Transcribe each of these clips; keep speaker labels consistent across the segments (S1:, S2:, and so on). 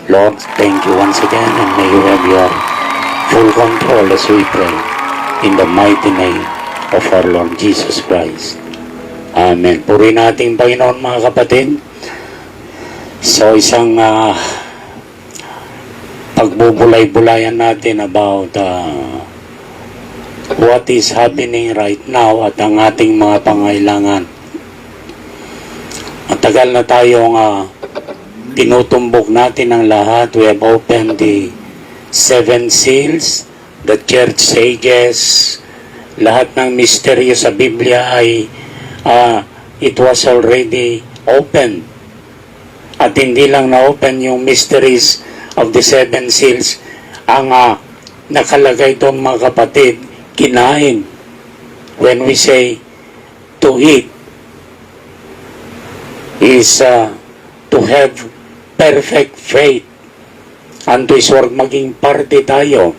S1: Lord, thank you once again, and may you have your full control as we pray in the mighty name of our Lord Jesus Christ. Amen. Purihin natin Panginoon mga kapatid. So isang pagbubulay-bulayan natin about what is happening right now at ang ating mga pangailangan. Matagal na tayong tinutumbok natin ang lahat. We have opened the 7 seals, the church ages, lahat ng misteryo sa Biblia ay it was already open. At hindi lang na-open yung mysteries of the 7 seals, ang nakalagay doon mga kapatid, kinain. When we say to eat, is to have perfect faith unto His word, maging parte tayo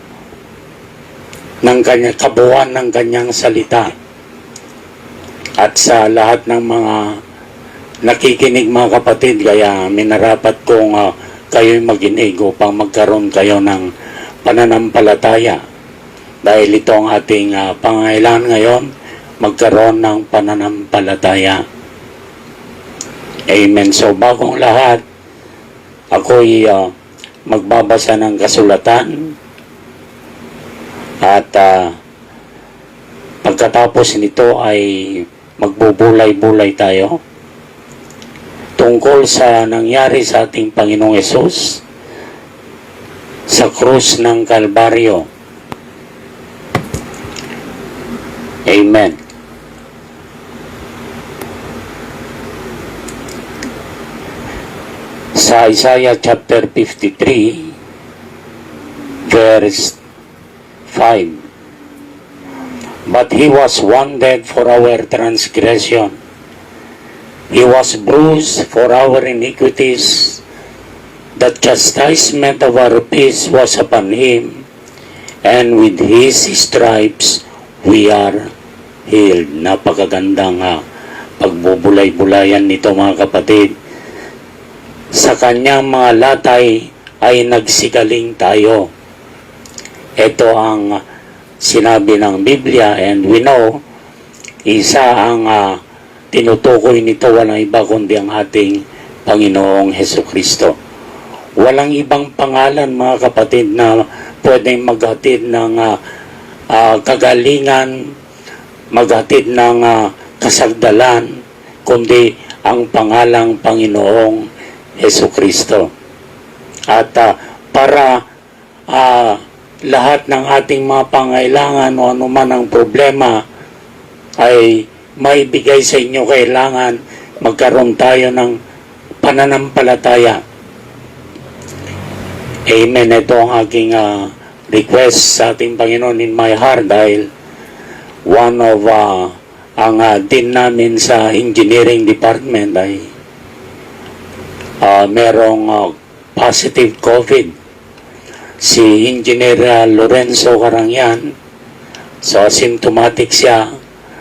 S1: ng kanyang kabuuan ng kanyang salita. At sa lahat ng mga nakikinig mga kapatid, kaya minarapat kong kayo'y maginig upang magkaroon kayo ng pananampalataya. Dahil ito ang ating pangailangan ngayon, magkaroon ng pananampalataya. Amen. So bagong lahat, ako'y magbabasa ng kasulatan at pagkatapos nito ay magbubulay-bulay tayo tungkol sa nangyari sa ating Panginoong Hesus sa krus ng Kalbaryo. Amen. Sa Isaiah chapter 53, verse 5. But He was wounded for our transgression. He was bruised for our iniquities. The chastisement of our peace was upon Him, and with His stripes we are healed. Napakagandang pagbubulay-bulayan nito mga kapatid. Sa kanyang mga latay ay nagsigaling tayo. Ito ang sinabi ng Biblia, and we know, isa ang tinutukoy nito, walang iba kundi ang ating Panginoong Hesukristo. Walang ibang pangalan mga kapatid na pwedeng maghatid ng kagalingan, maghatid ng kasagdalan, kundi ang pangalang Panginoong Hesukristo. At para lahat ng ating mga pangailangan o anuman ang problema ay maibigay sa inyo, kailangan magkaroon tayo ng pananampalataya. Amen. Ito ang aking request sa ating Panginoon in my heart, dahil one of ang dean namin sa engineering department ay merong positive COVID. Si Engineer Lorenzo Carangyan, so asymptomatic siya,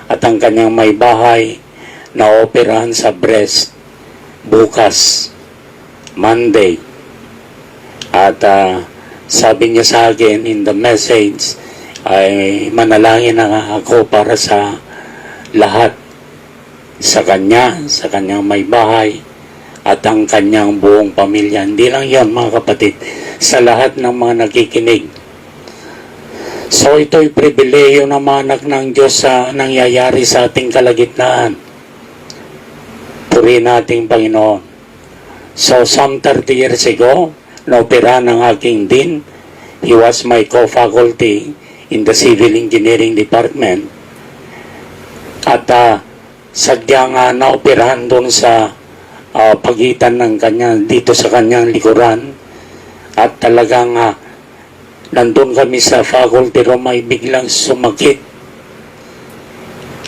S1: at ang kanyang may bahay na operahan sa breast bukas, Monday. At sabi niya sa akin in the message, ay manalangin na ako para sa lahat, sa kanya, sa kanyang may bahay, at ang kanyang buong pamilya. Hindi lang yan mga kapatid, sa lahat ng mga nakikinig. So ito'y pribileyo na mga anak ng Diyos sa nangyayari sa ating kalagitnaan. Purihin nating Panginoon. So some 30 years ago, naopera ng aking dean. He was my co-faculty in the Civil Engineering Department. At sadyang naoperahan doon sa pagitan ng kanya, dito sa kanyang likuran. At talagang nandun kami sa faculty room, ay biglang sumakit.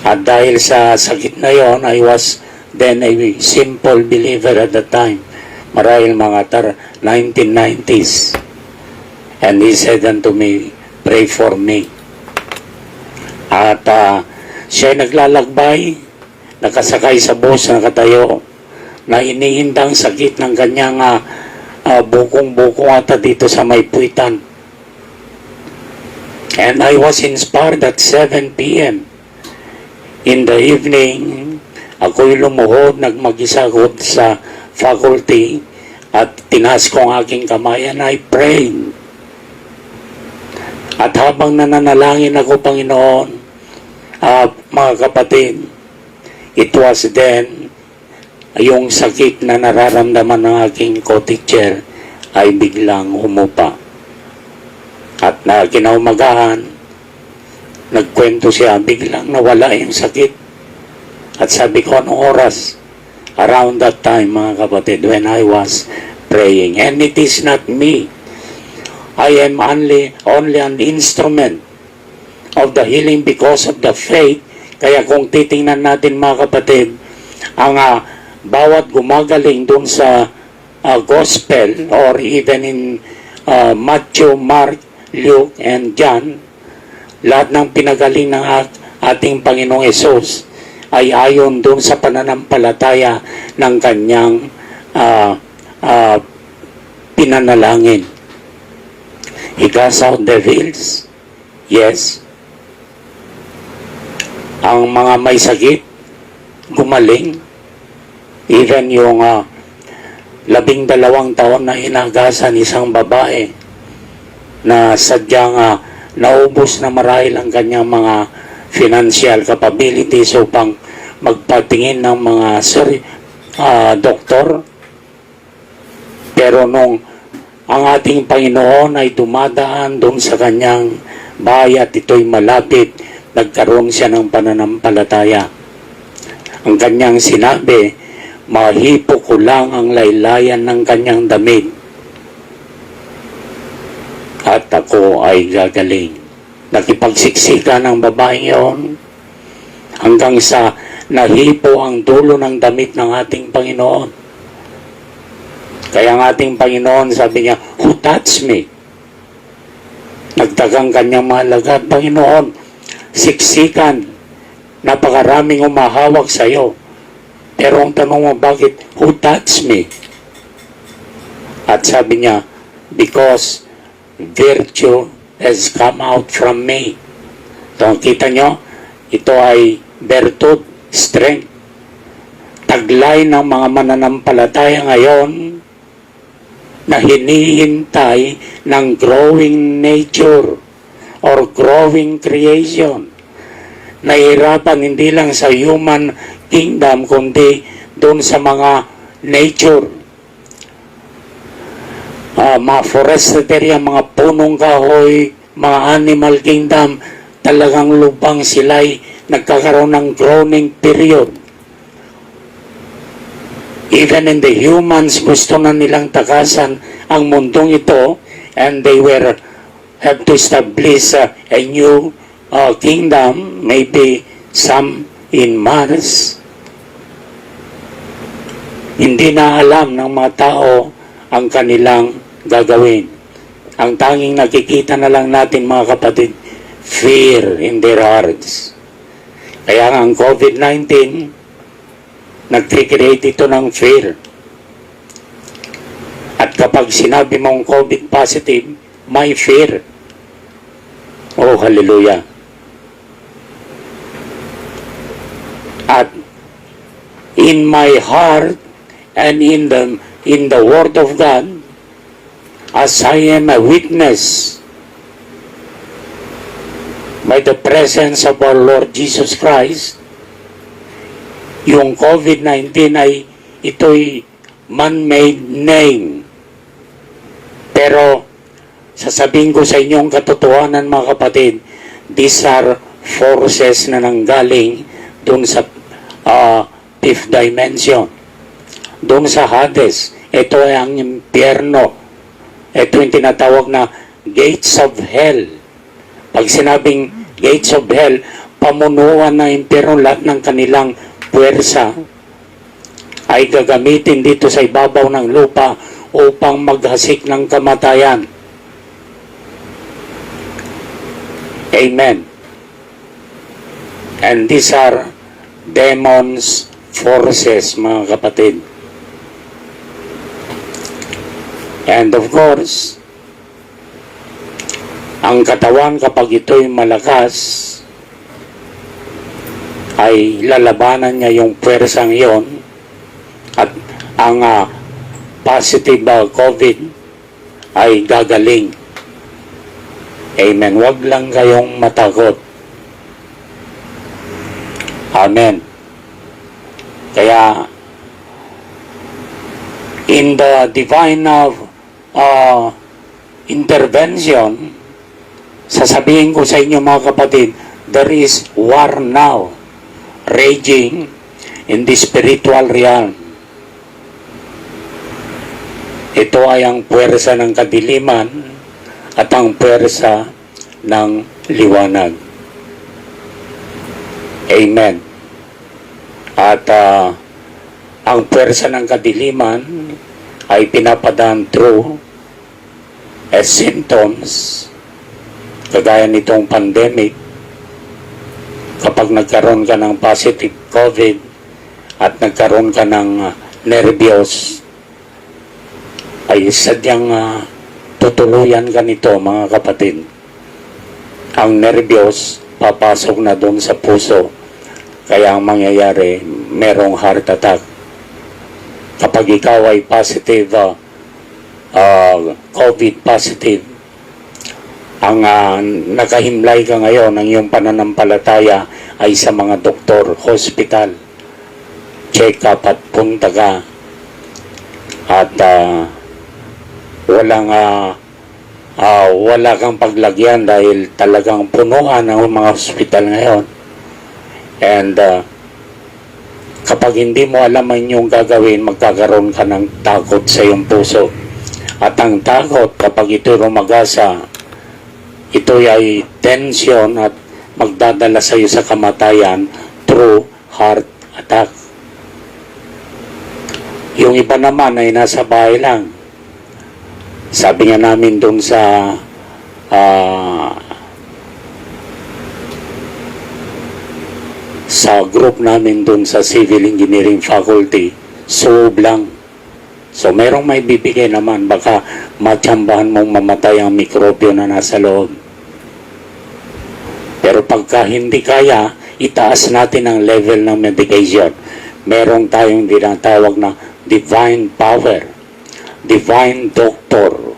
S1: At dahil sa sakit na yon, I was then a simple believer at the time. Marahil mga 1990s. And he said unto me, pray for me. At siya naglalakbay, nakasakay sa bus, nakatayo, na iniindang sakit ng kanyang bukong-bukong ata dito sa may puwitan. And I was inspired at 7 p.m. In the evening, ako'y lumuhod, nagmagisagod sa faculty at tinaas ko ang aking kamay and I prayed. At habang nananalangin ako, Panginoon, mga kapatid, it was then yung sakit na nararamdaman ng aking co-teacher ay biglang umupa. At na kinaumagahan, nagkwento siya, biglang nawala yung sakit. At sabi ko, anong oras? Around that time, mga kapatid, when I was praying. And it is not me. I am only an instrument of the healing because of the faith. Kaya kung titingnan natin, mga kapatid, ang bawat gumagaling dun sa gospel or even in Matthew, Mark, Luke, and John, lahat ng pinagaling ng ating Panginoong Hesus ay ayon dun sa pananampalataya ng kanyang pinanalangin. He cast out devils. Yes. Ang mga may sakit, gumaling. Even yung 12 taon na inagasan isang babae na sadyang naubos na marahil ang kanyang mga financial capabilities upang magpatingin ng mga doktor. Pero nung ang ating Panginoon ay dumadaan doon sa kanyang bahay at ito'y malapit, nagkaroon siya ng pananampalataya. Ang kanyang sinabi, mahipo ko lang ang laylayan ng kanyang damit at ako ay gagaling. Nakipagsiksika ng babaeng iyon hanggang sa nahipo ang dulo ng damit ng ating Panginoon. Kaya ang ating Panginoon, sabi niya, who touched me? Nagtagang kanyang mga alagad, Panginoon, siksikan, napakaraming umahawak sa iyo. Pero ang tanong mo, bakit? Who touched me? At sabi niya, because virtue has come out from me. Ito, kita nyo, ito ay virtud, strength. Taglay ng mga mananampalataya ngayon na hinihintay ng growing nature or growing creation. Nahihirapan hindi lang sa human kingdom, kundi doon sa mga nature. Mga forestry, mga punong kahoy, mga animal kingdom, talagang lubang sila'y nagkakaroon ng growing period. Even in the humans, gusto na nilang takasan ang mundong ito, and they have to establish a new kingdom, maybe some in Mars. Hindi na alam ng mga tao ang kanilang gagawin. Ang tanging nakikita na lang natin, mga kapatid, fear in their hearts. Kaya ang COVID-19, nag-create ito ng fear. At kapag sinabi mong COVID positive, may fear. Oh, hallelujah. At in my heart and in the Word of God, as I am a witness by the presence of our Lord Jesus Christ, yung COVID-19 ay ito'y man-made name. Pero sasabihin ko sa inyong katotohanan, mga kapatid, these are forces na nanggaling doon sa fifth dimension. Doon sa Hades, ito ay ang impyerno. Ito yung tinatawag na gates of hell. Pag sinabing gates of hell, pamunuan ng impyerno, lahat ng kanilang puwersa ay gagamitin dito sa ibabaw ng lupa upang maghasik ng kamatayan. Amen. And these are demons' forces, mga kapatid. And of course, ang katawan kapag ito'y malakas, ay lalabanan niya yung pwersang iyon at ang positive COVID ay gagaling. Amen. Huwag lang kayong matakot. Amen. Kaya, in the divine intervention, sasabihin ko sa inyo mga kapatid, there is war now raging in the spiritual realm. Ito ay ang puwersa ng kadiliman at ang puwersa ng liwanag. Amen. At ang puwersa ng kadiliman ay pinapadaan through as symptoms, kagaya nitong pandemic. Kapag nagkaroon ka ng positive COVID at nagkaroon ka ng nervyos, ay sadyang tutuluyan ka nito mga kapatid. Ang nervyos papasok na doon sa puso, kaya ang mangyayari merong heart attack. Kapag ikaw ay positive, COVID positive, ang nakahimlay ka ngayon, ang iyong pananampalataya ay sa mga doktor, hospital, check up at punta ka. At wala kang paglagyan dahil talagang punuan ang mga hospital ngayon. And kapag hindi mo alam ang inyong gagawin, magkakaroon ka ng takot sa iyong puso. At ang takot, kapag ito rumagasa, ito ay tension at magdadala sa iyo sa kamatayan through heart attack. Yung iba naman ay nasa bahay lang. Sabi nga namin doon sa group namin doon sa Civil Engineering Faculty, suob lang. So merong may bibigay naman, baka matsambahan mong mamatay ang mikrobyo na nasa loob. Pero pagka hindi kaya, itaas natin ang level ng medication. Merong tayong dinatawag na divine power, divine doctor.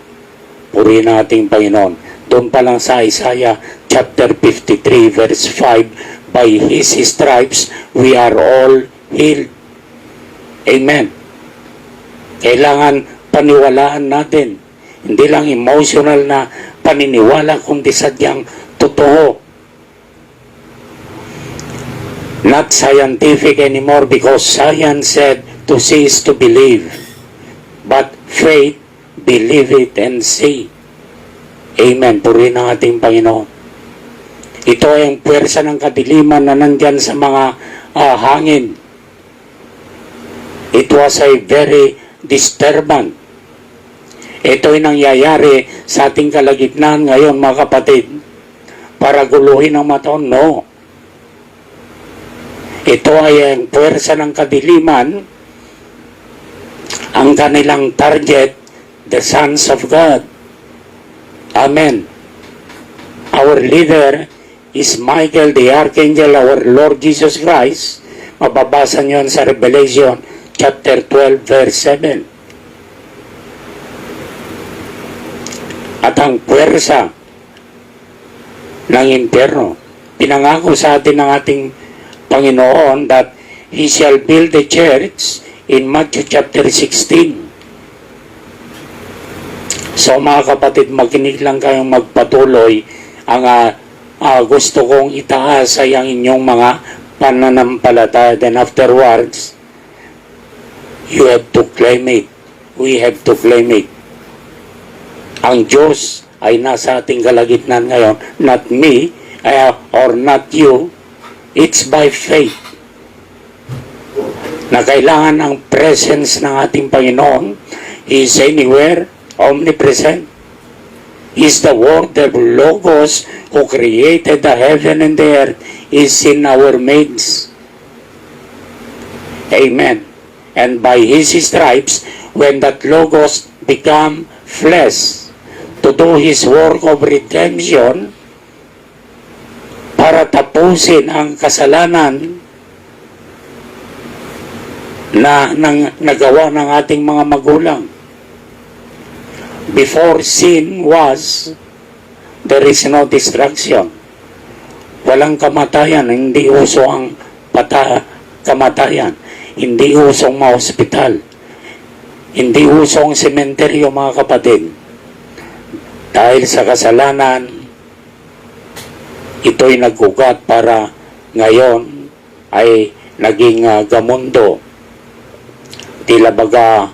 S1: Purihin nating Panginoon. Doon pa lang sa Isaiah chapter 53 verse 5, by His stripes we are all healed. Amen. Kailangan paniwalaan natin. Hindi lang emotional na paniniwala, kundi sadyang totoo. Not scientific anymore, because science said to see is to believe. But faith, believe it and see. Amen. Purihin ang ating Panginoon. Ito ay ang puwersa ng kadiliman na nandyan sa mga hangin. It was a very disturbing. Ito ay nangyayari sa ating kalagitnaan ngayon mga kapatid. Para guluhin ang mga tao? No. Ito ay ang puwersa ng kadiliman, ang kanilang target, the sons of God. Amen. Our leader is Michael the Archangel, our Lord Jesus Christ. Mababasa niyo sa Revelation chapter 12 verse 7. At ang puwersa ng impyerno, pinangako sa atin ng ating Panginoon that He shall build the church in Matthew chapter 16. So mga kapatid, makinig lang kayong magpatuloy. Ang gusto kong itaas ay ang inyong mga pananampalataya. Then afterwards, you have to claim it. We have to claim it. Ang Diyos ay nasa ating kalagitnaan ngayon. Not me or not you. It's by faith na kailangan ang presence ng ating Panginoon. He is anywhere, omnipresent. He is the Word, the Logos, who created the heaven and the earth, is in our midst. Amen. And by His stripes, when that Logos become flesh to do His work of redemption para tapusin ang kasalanan na nagawa ng ating mga magulang. Before sin was, there is no destruction. Walang kamatayan, hindi uso ang kamatayan, hindi usong mga ospital, hindi usong sementeryo, mga kapatid. Dahil sa kasalanan, ito'y nagugat para ngayon ay naging gamundo. Tila baga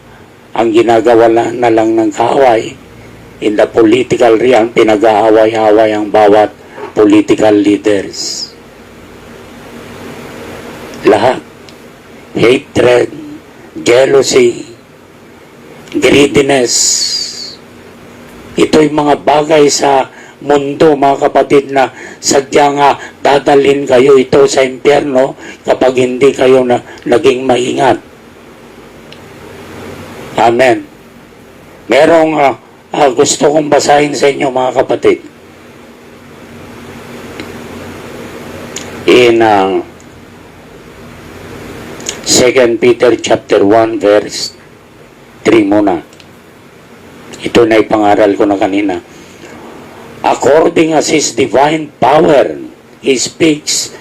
S1: ang ginagawa na lang ng kaaway in the political realm, pinag-aaway-away ang bawat political leaders. Lahat. Hatred, jealousy, greediness. Ito'y mga bagay sa mundo, mga kapatid, na sadyang dadalhin kayo ito sa impyerno kapag hindi kayo naging maingat. Amen. Merong gusto kong basahin sa inyo, mga kapatid. In 2 Peter chapter 1 verse 3 muna. Ito na ipangaral ko na kanina. According as His divine power, He speaks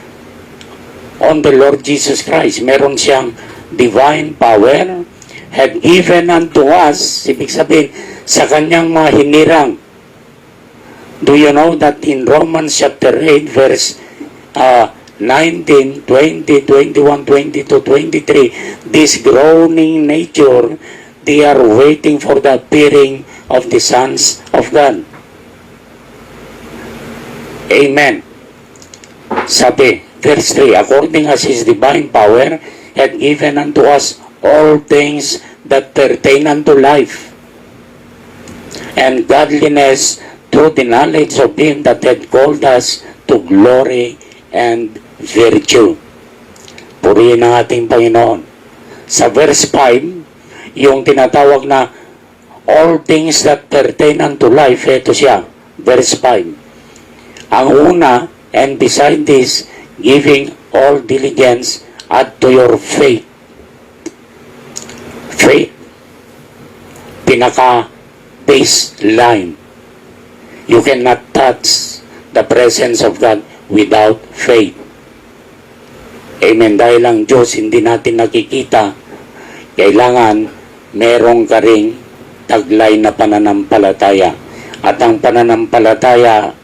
S1: on the Lord Jesus Christ. Meron siyang divine power, had given unto us, ibig sabihin, sa kanyang mga hinirang. Do you know that in Romans chapter 8 verse 19, 20, 21, 22, 23, this groaning nature, they are waiting for the appearing of the sons of God. Amen. Sabi, verse 3, according as His divine power had given unto us all things that pertain unto life and godliness through the knowledge of Him that had called us to glory and virtue. Purihin ang ating Panginoon. Sa verse 5, yung tinatawag na all things that pertain unto life, ito siya, verse 5. Ang una, and beside this, giving all diligence, add to your faith. Faith, pinaka-baseline. You cannot touch the presence of God without faith. Amen. Dahil ang Diyos hindi natin nakikita, kailangan merong ka ring taglay na pananampalataya. At ang pananampalataya,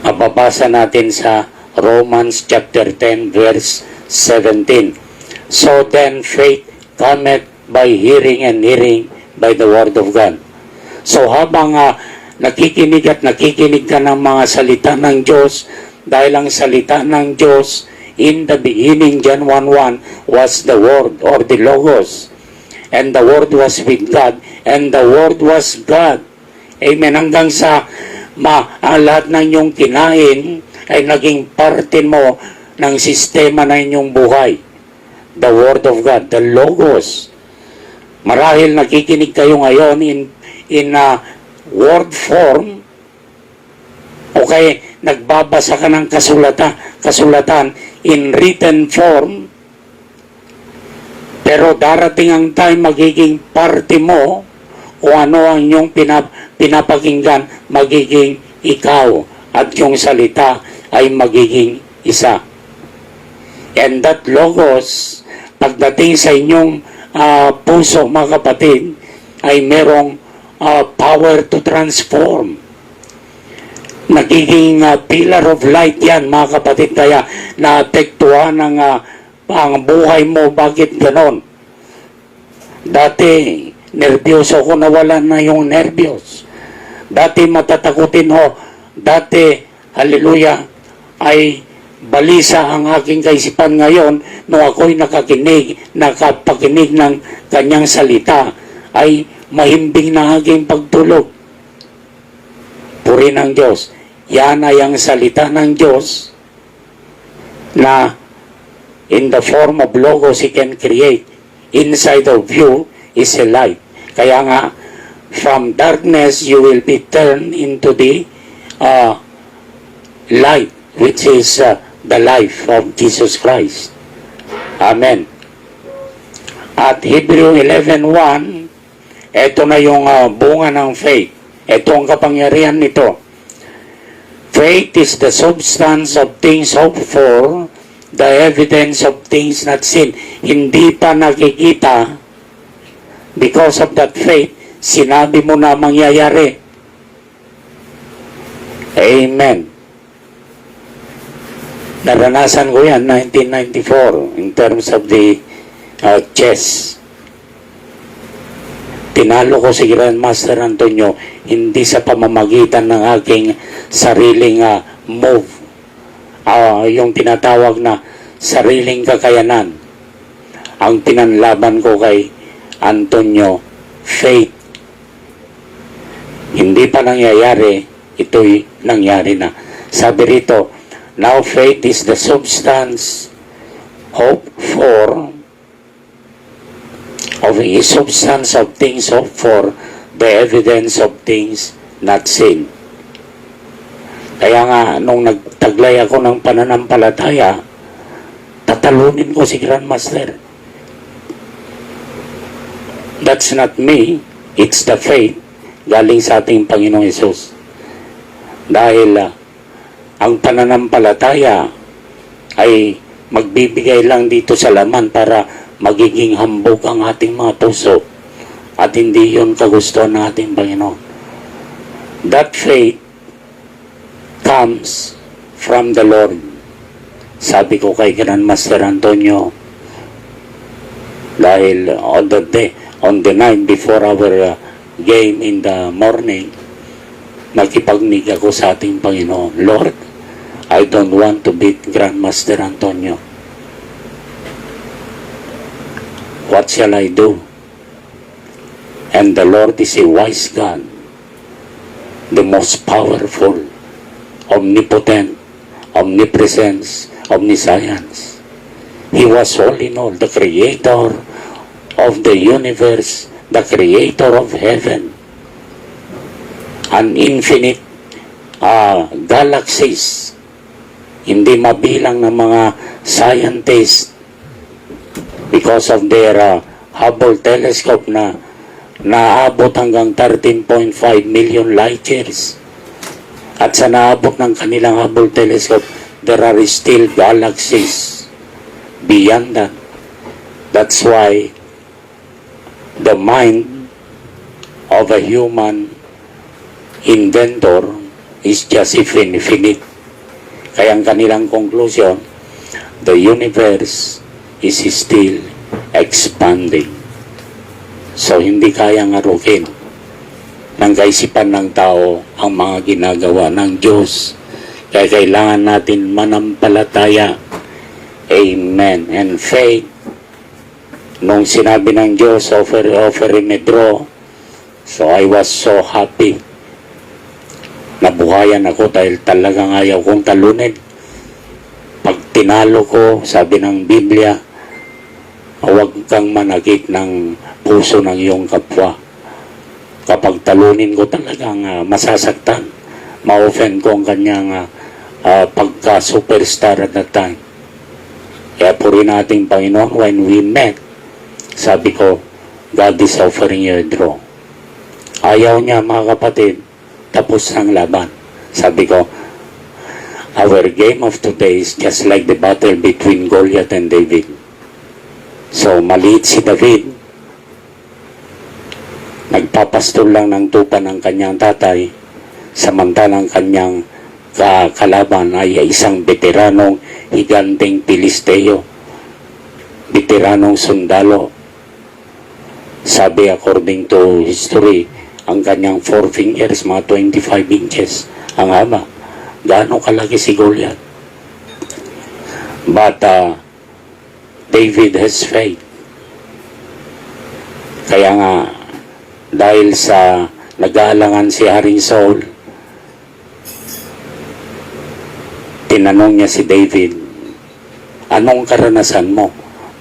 S1: mababasa natin sa Romans chapter 10 verse 17. So then faith cometh by hearing, and hearing by the word of God. So habang nakikinig at nakikinig ka ng mga salita ng Diyos, dahil ang salita ng Diyos, in the beginning, John 1:1, was the Word or the Logos. And the Word was with God, and the Word was God. Amen. Hanggang sa ang lahat ng inyong kinain ay naging parte mo ng sistema na inyong buhay. The Word of God, the Logos. Marahil nakikinig kayo ngayon in word form, okay, nagbabasa ka ng kasulatan in written form, pero darating ang time magiging parte mo kung ano ang inyong pinapakinggan, magiging ikaw, at yung salita ay magiging isa. And that Logos, pagdating sa inyong puso, mga kapatid, ay merong power to transform. Nagiging pillar of light yan, mga kapatid, kaya naapektuhan ang buhay mo. Bakit ganon? Dati nervyoso ko, nawalan na yung nervyos. Dati matatakutin ho, dati, hallelujah, ay balisa ang aking kaisipan. Ngayon, nung ako'y nakapakinig ng kanyang salita, ay mahimbing na aking pagtulog. Puri ng Diyos. Yan ay ang salita ng Diyos na in the form of Logos He can create inside of you is a light. Kaya nga, from darkness you will be turned into the light, which is the life of Jesus Christ. Amen. At Hebrew 11:1, ito na yung bunga ng faith. Ito ang kapangyarihan nito. Faith is the substance of things hoped for, the evidence of things not seen. Hindi pa nakikita. Because of that faith, sinabi mo na mangyayari. Amen. Naranasan ko yan, 1994, in terms of the chess. Tinalo ko si Grandmaster Antonio, hindi sa pamamagitan ng aking sariling move. Yung tinatawag na sariling kakayanan. Ang pinanlaban ko kay Antonio, faith. Hindi pa nangyayari, ito'y nangyari na. Sabi rito, now faith is the substance, hope for, of a substance of things hoped for, the evidence of things not seen. Kaya nga, nung nagtaglay ako ng pananampalataya, tatalunin ko si Grandmaster. That's not me, it's the faith galing sa ating Panginoong Hesus. Dahil ang pananampalataya ay magbibigay lang dito sa laman para magiging hambog ang ating mga puso at hindi yun kagustuhan ng ating Panginoon. That faith comes from the Lord. Sabi ko kay Grandmaster Antonio, dahil on the night before our game in the morning, nakipagnig ako sa ating Panginoon, Lord, I don't want to beat Grandmaster Antonio. What shall I do? And the Lord is a wise God, the most powerful, omnipotent, omnipresence, omniscience. He was all in all, the creator of the universe, the creator of heaven, an infinite galaxies, hindi mabilang ng mga scientists because of their Hubble telescope na naabot hanggang 13.5 million light years. At sa naabot ng kanilang Hubble telescope, there are still galaxies beyond that. That's why the mind of a human inventor is just infinite. Kaya ang kanilang conclusion, the universe is still expanding. So, hindi kayang arukin ng kaisipan ng tao ang mga ginagawa ng Diyos. Kaya kailangan natin manampalataya. Amen. And faith, nung sinabi ng Diyos, offer him a draw, so I was so happy. Nabuhayan ako dahil talagang ayaw kong talunin. Pag tinalo ko, sabi ng Biblia, huwag kang manakit ng puso ng iyong kapwa. Kapag talunin ko talagang masasaktan, ma-offend ko ang kanyang pagka-superstar at that time. Kaya puri nating Panginoon, when we met, sabi ko, God is offering you a draw. Ayaw niya, mga kapatid, tapos ang laban. Sabi ko, our game of today is just like the battle between Goliath and David. So, maliit si David. Nagpapastol lang ng tupa ng kanyang tatay, samantalang kanyang kalaban ay isang veteranong higanteng Pilisteo, veteranong sundalo. Sabi, according to history, ang kanyang 4 fingers, mga 25 inches ang haba. Gaano kalaki si Goliath? But David has faith. Kaya nga, dahil sa nag-aalangan si Haring Saul, tinanong niya si David, anong karanasan mo?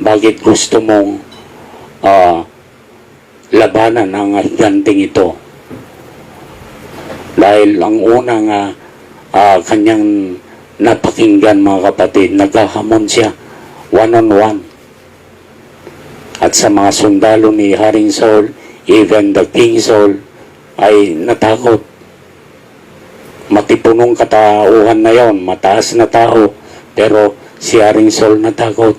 S1: Bakit gusto mong labanan ang higanting ito. Dahil ang unang kanyang napakinggan, mga kapatid, naghahamon siya one-on-one. At sa mga sundalo ni Haring Saul, even the King Saul, ay natakot. Matipunong katauhan na yon, mataas na tao, pero si Haring Saul natakot.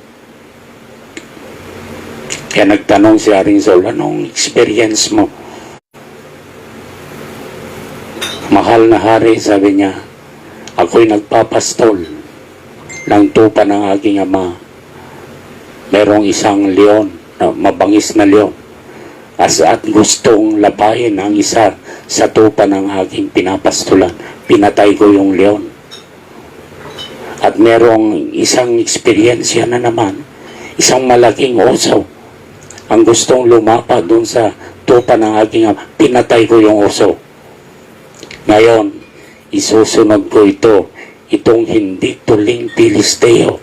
S1: Kaya nagtanong si Haring Saul, anong experience mo? Mahal na hari, sabi niya, ako'y nagpapastol ng tupa ng aking ama. Merong isang leon, mabangis na leon, at gustong labayin ang isa sa tupa ng aking pinapastulan. Pinatay ko yung leon. At merong isang eksperyensya na naman, isang malaking oso ang gustong lumapa doon sa tupa ng aking ama. Pinatay ko yung oso. Ngayon, isusunod ko itong hindi tuling Pilisteo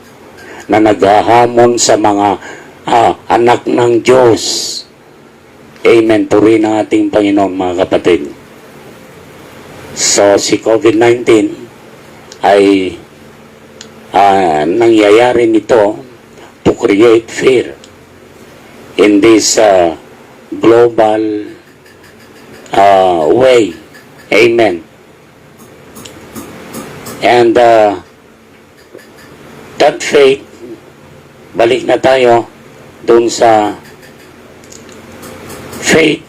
S1: na naghahamon sa mga anak ng Diyos. Amen. Purihin ang ating Panginoon, mga kapatid. So, si COVID-19 ay nangyayari nito to create fear in this global way. Amen. And that faith, balik na tayo dun sa faith,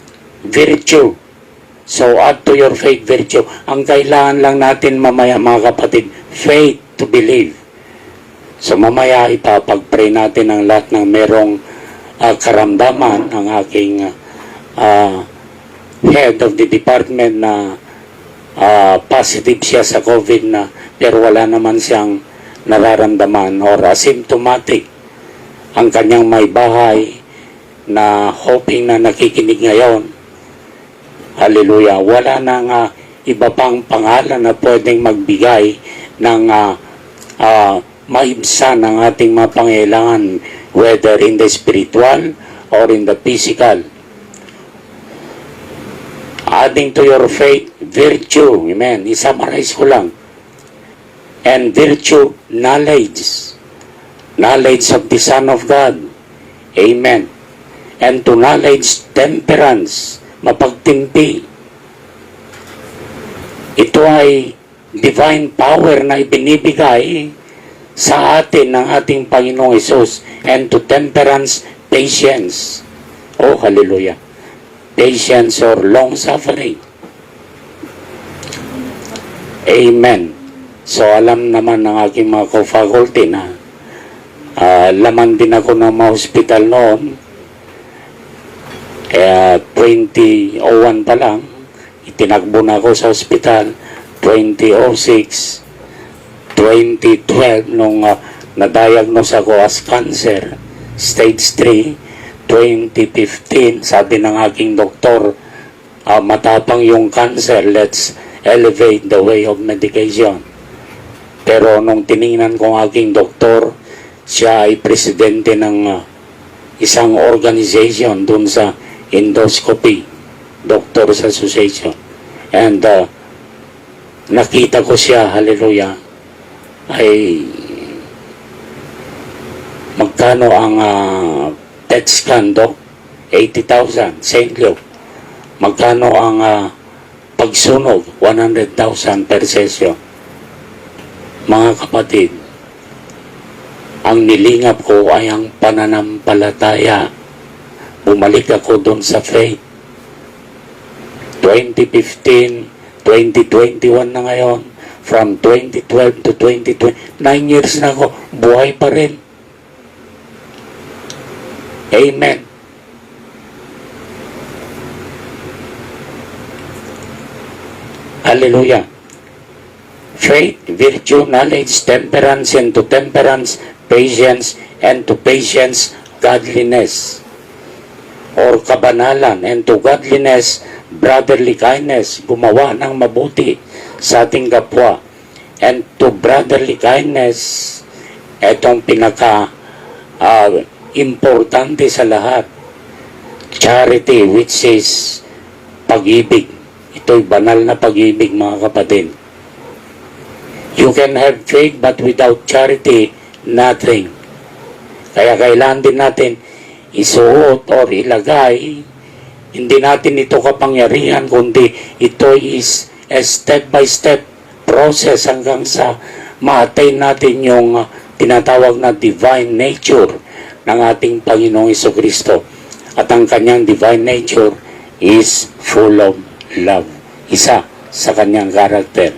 S1: virtue. So, add to your faith, virtue. Ang kailangan lang natin mamaya, mga kapatid, faith to believe. So, mamaya ipapag-pray natin ang lahat ng merong karamdaman, ang aking head of the department na positive siya sa COVID na, pero wala naman siyang nararamdaman or asymptomatic. Ang kanyang may bahay na hoping na nakikinig ngayon, hallelujah, wala nang iba pang pangalan na pwedeng magbigay ng maibsan ng ating mga pangailangan, whether in the spiritual or in the physical. Adding to your faith, virtue. Amen. I-summarize ko lang. And virtue, knowledge. Knowledge of the Son of God. Amen. And to knowledge, temperance. Mapagtimpi. Ito ay divine power na ibinibigay sa atin ng ating Panginoong Hesus. And to temperance, patience. Oh, hallelujah. Patience or long-suffering. Amen. So, alam naman ng aking mga co-faculty na laman din ako ng mga hospital noon. Kaya 2001 pa lang, itinakbo na ako sa hospital. 2006, 2012, nung na-diagnose ako as cancer, stage 3, 2015, sabi ng aking doktor, matapang yung cancer, let's elevate the way of medication. Pero nung tiningnan ko ang aking doktor, siya ay presidente ng isang organization dun sa endoscopy, Doctors Association. And nakita ko siya, hallelujah, ay magkano ang PET scan, Doc? 80,000. St. Luke. Magkano ang pagsunog? 100,000 per session. Mga kapatid, ang nilingap ko ay ang pananampalataya. Bumalik ako doon sa faith. 2015, 2021 na ngayon. From 2012 to 2020, 9 years na ako, buhay pa rin. Amen. Hallelujah. Faith, virtue, knowledge, temperance, and to temperance, patience, and to patience, godliness. Or kabanalan, and to godliness, brotherly kindness, gumawa ng mabuti sa ating kapwa. And to brotherly kindness, etong pinaka importante sa lahat, charity, which is pag-ibig. Ito'y banal na pag-ibig, mga kapatid. You can have faith but without charity, nothing. Kaya kailangan din natin isuot or ilagay. Hindi natin ito kapangyarihan, kundi ito is a step-by-step process hanggang sa ma-attain natin yung tinatawag na divine nature ng ating Panginoong Jesucristo. At ang kanyang divine nature is full of love. Isa sa kanyang karakter.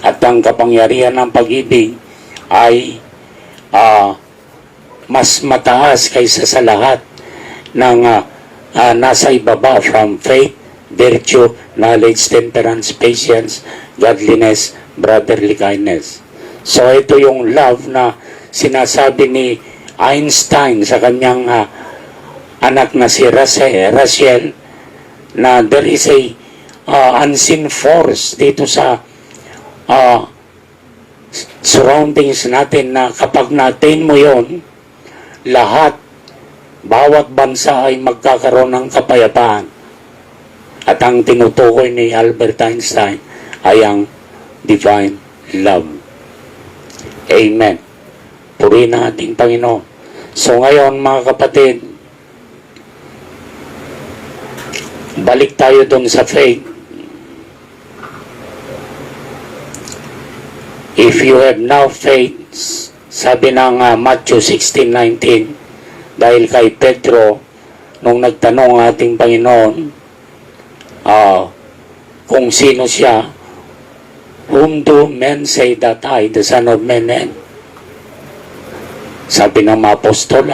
S1: At ang kapangyarihan ng pag-ibig ay mas mataas kaysa sa lahat ng nasa ibaba, from faith, virtue, knowledge, temperance, patience, godliness, brotherly kindness. So ito yung love na sinasabi ni Einstein sa kanyang anak na si Rachel, na there is a unseen force dito sa surroundings natin na kapag natin mo yon, lahat, bawat bansa ay magkakaroon ng kapayapaan. At ang tinutukoy ni Albert Einstein ay ang divine love. Amen. Purihin ang ating Panginoon. So ngayon, mga kapatid, balik tayo dun sa faith. If you have now faith, sabi ng Matthew 16:19, dahil kay Pedro, nung nagtanong ang ating Panginoon kung sino siya, whom do men say that I, the Son of Man, am? Sabi ng mga apostol,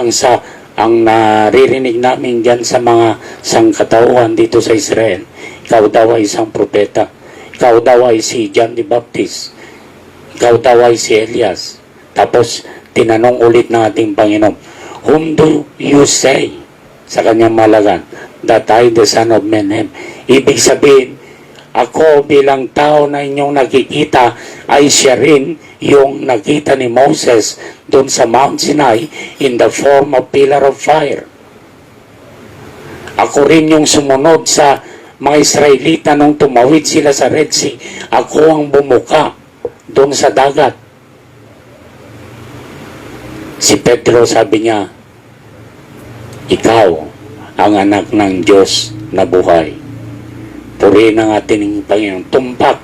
S1: ang naririnig namin dyan sa mga sangkatauhan dito sa Israel, ikaw daw ay isang propeta, ikaw daw ay si John the Baptist, ikaw daw ay si Elias. Tapos tinanong ulit ng ating Panginoon, whom do you say, sa kanyang malagan, that I, the Son of Man, am? Ibig sabihin, ako bilang tao na inyong nakikita ay siya rin yung nakita ni Moses doon sa Mount Sinai in the form of pillar of fire. Ako rin yung sumunod sa mga Israelita nung tumawid sila sa Red Sea. Ako ang bumuka doon sa dagat. Si Pedro, sabi niya, ikaw ang anak ng Diyos na buhay. Purihin ang ating Panginoon. Tumpak.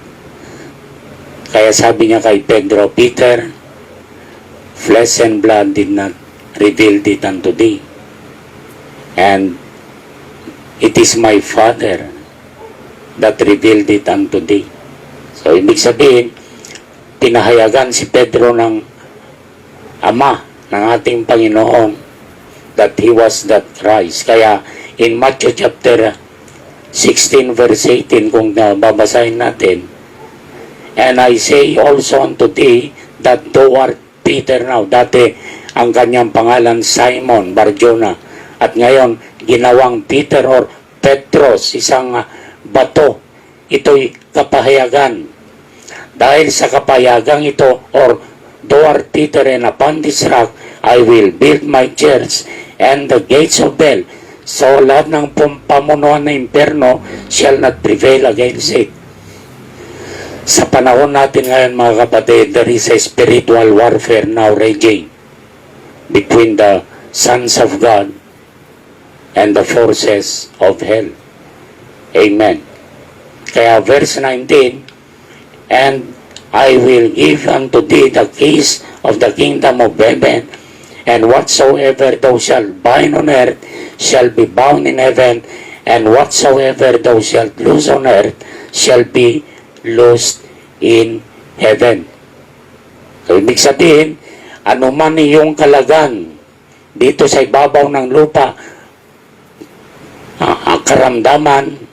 S1: Kaya sabi niya kay Pedro, Peter, flesh and blood did not reveal it unto thee, and it is my Father that revealed it unto thee. So, ibig sabihin, pinahayagan si Pedro ng Ama ng ating Panginoon that he was that Christ. Kaya, in Matthew chapter 16 verse 18, kung babasahin natin, and I say also unto thee that thou art Peter now. Dati ang kanyang pangalan Simon Barjona, at ngayon ginawang Peter or Petros, isang bato. Ito'y kapahayagan. Dahil sa kapahayagang ito, or thou art Peter, and upon this rock I will build my church, and the gates of hell, so lahat ng pamunuan na impyerno shall not prevail against it. Sa panahon natin ngayon, mga kapatid, there is a spiritual warfare now raging between the sons of God and the forces of hell. Amen. Kaya verse 19, and I will give unto thee the keys of the kingdom of heaven, and whatsoever thou shalt bind on earth shall be bound in heaven, and whatsoever thou shalt loose on earth shall be loosed in heaven. So, ibig sabihin, anuman iyong kalagan dito sa ibabaw ng lupa, karamdaman,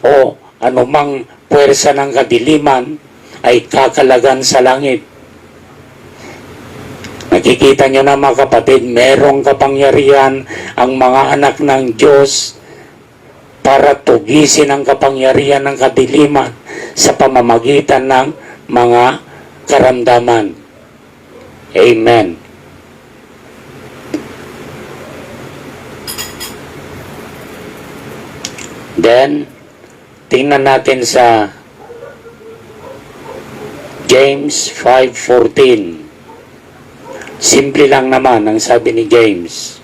S1: o anumang puwersa ng kadiliman, ay kakalagan sa langit. Nakikita nyo na, mga kapatid, merong kapangyarihan ang mga anak ng Diyos para tugisin ang kapangyarihan ng kadiliman sa pamamagitan ng mga karamdaman. Amen. Then, tingnan natin sa James 5:14. Simple lang naman ang sabi ni James.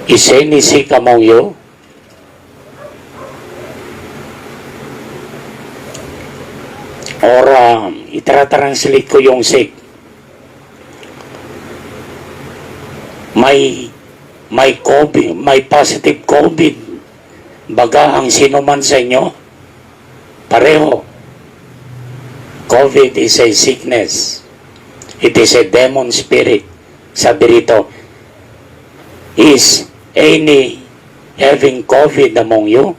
S1: Is any sick among you? Or itratranslate ko yung sick. May COVID, may positive COVID. Baga ang sino man sa inyo, pareho. COVID is a sickness. It is a demon spirit. Sabi rito, is any having COVID among you?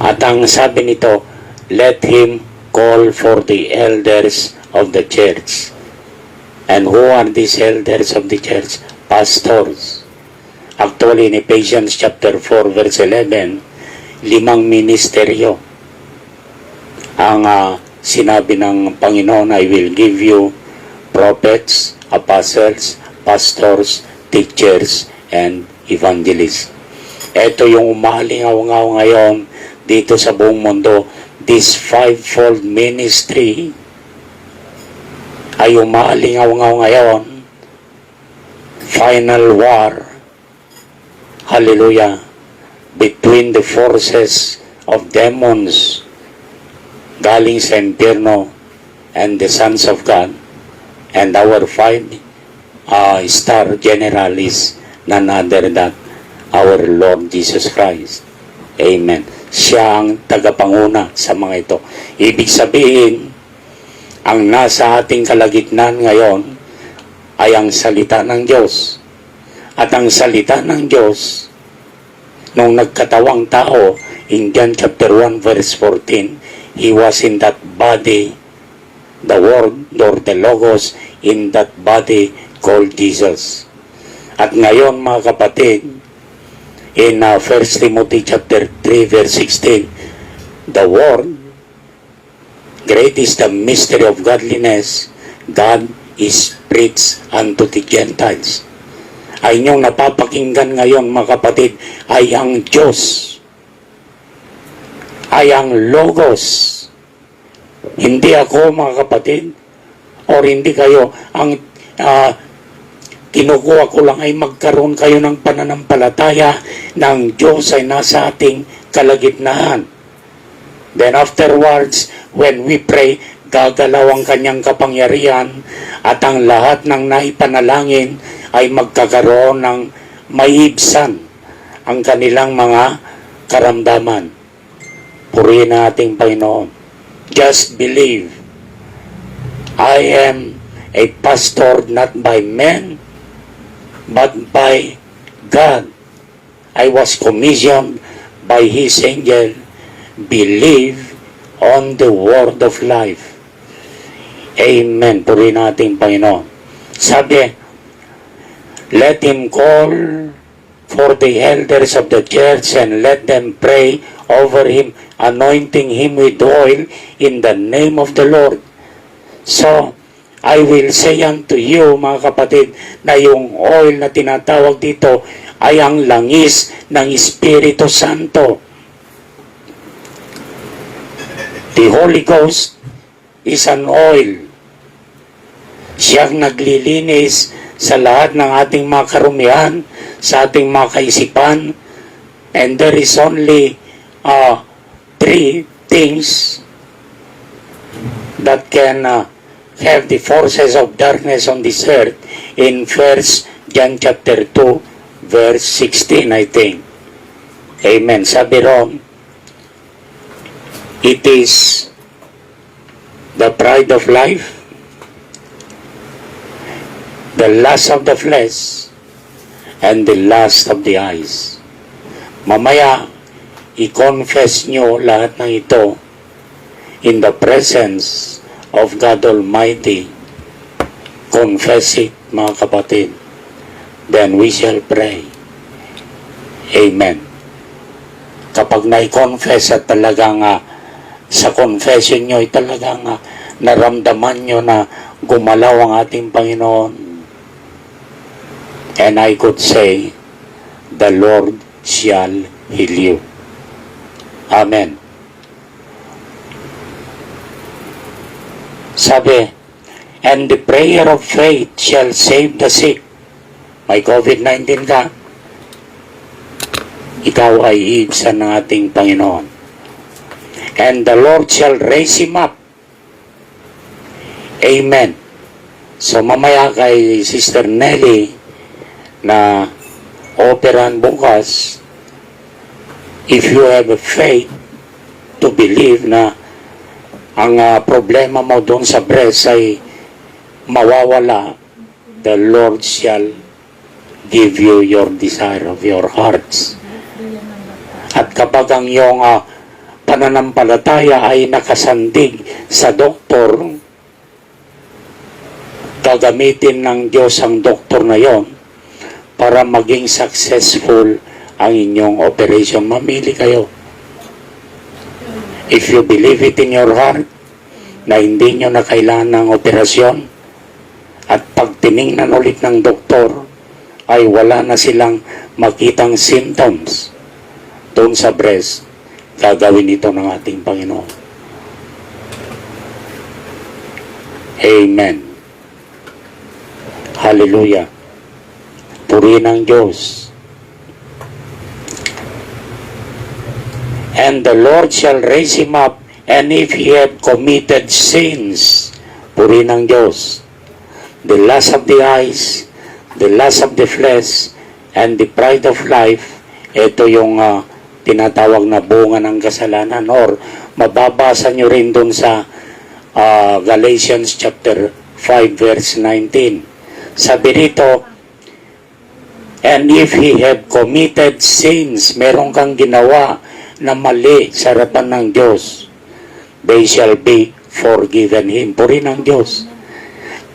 S1: At ang sabi nito, let him call for the elders of the church. And who are these elders of the church? Pastors. Actually, in Ephesians chapter 4 verse 11, 5 ministeryo ang sinabi ng Panginoon, I will give you prophets, apostles, pastors, teachers, and evangelists. Ito yung umalingaw-ngaw ngayon dito sa buong mundo. This fivefold ministry ay umalingaw-ngaw ngayon. Final war, hallelujah, between the forces of demons galing sa impyerno and the sons of God, and our five-star general is none other than our Lord Jesus Christ. Amen. Siya ang tagapanguna sa mga ito. Ibig sabihin, ang nasa ating kalagitnaan ngayon ay ang salita ng Diyos. At ang salita ng Diyos, nung nagkatawang tao, in John chapter 1 verse 14, He was in that body, the Word or the Logos, in that body called Jesus. At ngayon mga kapatid, in 1 Timothy chapter 3 verse 16, the Word, great is the mystery of godliness, God is preached unto the Gentiles. Ay inyong napapakinggan ngayon mga kapatid, ay ang Diyos, ay ang Logos. Hindi ako mga kapatid, or hindi kayo, ang kinukuha ko lang ay magkaroon kayo ng pananampalataya ng Diyos ay nasa ating kalagitnaan. Then afterwards, when we pray, gagalaw ang kanyang kapangyarihan at ang lahat ng naipanalangin ay magkakaroon ng maibsan ang kanilang mga karamdaman. Purihin na ating Panginoon. Just believe. I am a pastor not by men, but by God. I was commissioned by His angel. Believe on the word of life. Amen. Purihin natin Panginoon. Sabi, let him call for the elders of the church and let them pray over him, anointing him with oil in the name of the Lord. So, I will say unto you, mga kapatid, na yung oil na tinatawag dito ay ang langis ng Espiritu Santo. The Holy Ghost is an oil. Siyang naglilinis sa lahat ng ating mga karumihan, sa ating mga kaisipan. And there is only three things that can have the forces of darkness on this earth in 1 John chapter 2 verse 16, I think. Amen. Sabi ron, it is the pride of life, the lust of the flesh, and the lust of the eyes. Mamaya, i-confess nyo lahat ng ito in the presence of God Almighty. Confess it, mga kapatid. Then we shall pray. Amen. Kapag na-confess at talagang sa confession nyo ay talagang naramdaman nyo na gumalaw ang ating Panginoon, And I could say, the Lord shall heal you. Amen. Sabi, and the prayer of faith shall save the sick. May COVID-19 ka, ikaw ay iibsan ng ating Panginoon. And the Lord shall raise him up. Amen. So mamaya kay Sister Nelly na operan bukas, if you have a faith to believe na ang problema mo doon sa breast ay mawawala, the Lord shall give you your desire of your hearts. At kapag ang iyong pananampalataya ay nakasandig sa doktor, gagamitin ng Diyos ang doktor na yon para maging successful ang inyong operation. Mamili kayo. If you believe it in your heart na hindi nyo na kailangan ng operasyon, at pag tiningnan ulit ng doktor ay wala na silang makitang symptoms doon sa breast, gagawin ito ng ating Panginoon. Amen. Hallelujah. Purihin ang Diyos. And the Lord shall raise him up, and if he had committed sins, purihin ang Diyos, the lust of the eyes, the lust of the flesh, and the pride of life, ito yung tinatawag na bunga ng kasalanan, or mababasa nyo rin dun sa Galatians chapter 5 verse 19. Sabi rito, and if he had committed sins, meron kang ginawa na mali sa harapan ng Diyos, they shall be forgiven him. Purihin ang Diyos.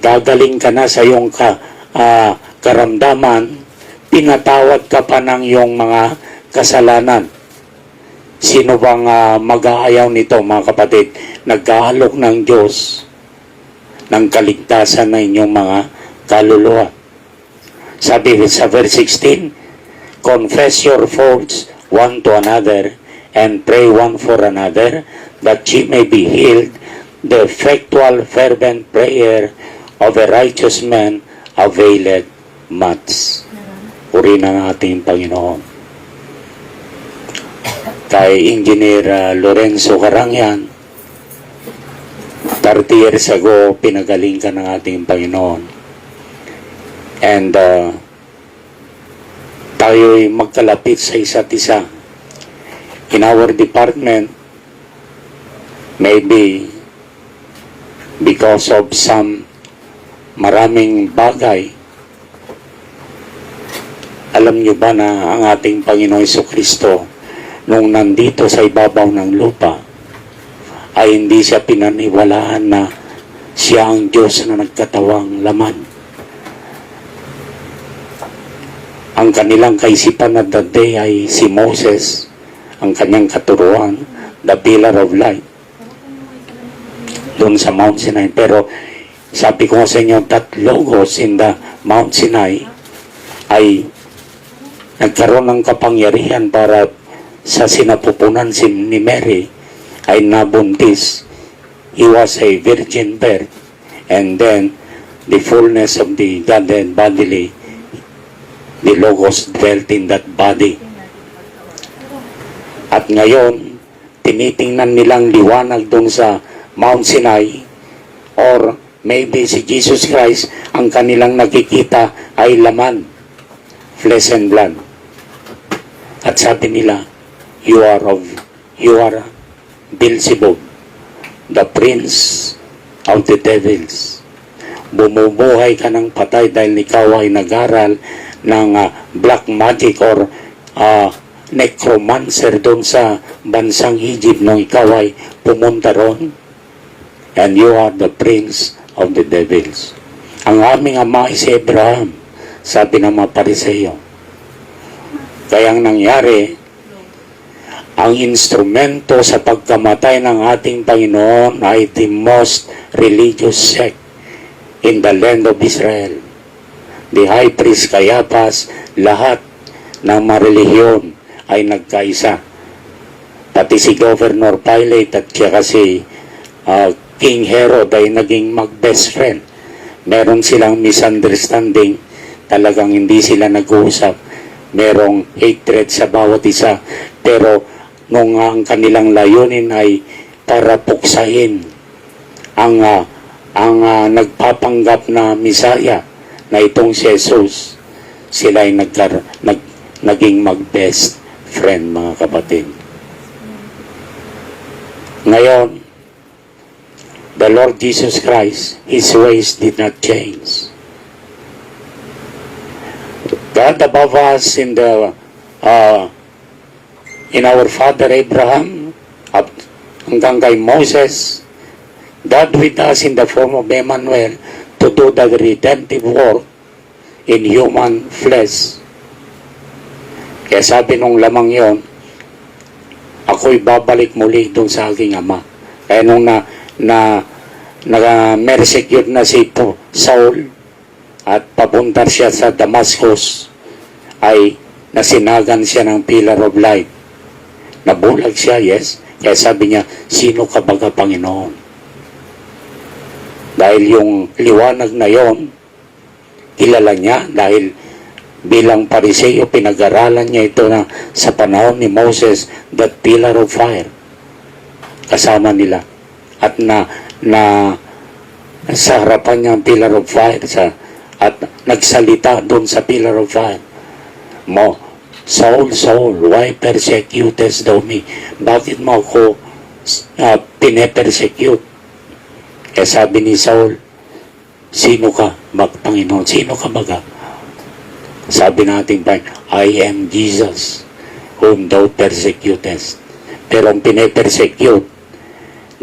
S1: Gagaling ka na sa iyong karamdaman, pinatawad ka pa ng iyong mga kasalanan. Sino bang mag-aayaw nito, mga kapatid? Nag-aalok ng Diyos ng kaligtasan na inyong mga kaluluwa. Sabi sa verse 16, confess your faults one to another and pray one for another that ye may be healed. The effectual fervent prayer of a righteous man availeth much. Purihin ang ating Panginoon. Kay Engineer Lorenzo Carangyan, 30 years ago, pinagaling ka ng ating Panginoon. And tayo'y magkalapit sa isa't isa. In our department, maybe because of some maraming bagay, alam niyo ba na ang ating Panginoon Jesucristo, nung nandito sa ibabaw ng lupa, ay hindi siya pinaniwalaan na siya ang Diyos na nagkatawang laman. Ang kanilang kaisipan at that day ay si Moses, ang kanyang katuruan, the pillar of light, doon sa Mount Sinai. Pero sabi ko sa inyo, that logos in the Mount Sinai ay nagkaroon ng kapangyarihan para sa sinapupunan ni Mary ay nabuntis. He was a virgin birth, and then the fullness of the Godhead bodily, the Logos dwelt in that body. At ngayon, tinitingnan nilang liwanag doon sa Mount Sinai, or maybe si Jesus Christ, ang kanilang nakikita ay laman, flesh and blood. At sabi nila, you are Beelzebub, the prince of the devils. Bumubuhay ka ng patay dahil ikaw ay nag-aral ng black magic or necromancer doon sa bansang Egypt nung ikaw ay pumunta ron. And you are the prince of the devils. Ang aming ama ay si Abraham, sabi ng mga Pariseo. Kaya ang nangyari, ang instrumento sa pagkamatay ng ating Panginoon ay the most religious sect in the land of Israel. the high priest Caiaphas, lahat ng marelihiyon ay nagkaisa. Pati si Governor Pilate at saka si King Herod ay naging mag-best friend. Meron silang misunderstanding, talagang hindi sila nag-uusap. Merong hatred sa bawat isa. Pero nung ang kanilang layunin ay para puksain ang nagpapanggap na Misaya na itong si Jesus, sila ay naging mag-best friend, mga kapatid. Ngayon, the Lord Jesus Christ, His ways did not change. God above us in our father Abraham, up hanggang kay Moses, God with us in the form of Emmanuel to do the redemptive work in human flesh. Kaya sabi nung lamang yon, ako'y babalik muli doon sa aking ama. Kaya nung na-persecute na si Saul at papunta siya sa Damascus, ay nasinagan siya ng pillar of light. Nabulag siya, yes. Kaya sabi niya, sino ka baga, Panginoon? Dahil yung liwanag na yon, kilala niya dahil bilang Pariseo, pinag-aralan niya ito na sa panahon ni Moses, that pillar of fire. Kasama nila. At sa harapan niya ang pillar of fire at nagsalita doon sa pillar of fire. Saul, Saul, why persecutest thou me? Bakit mo ako pine-persecute? Kaya sabi ni Saul, sino ka, Panginoon? Sino ka baga? Sabi natin pa, I am Jesus, whom thou persecutest. Pero ang pine-persecute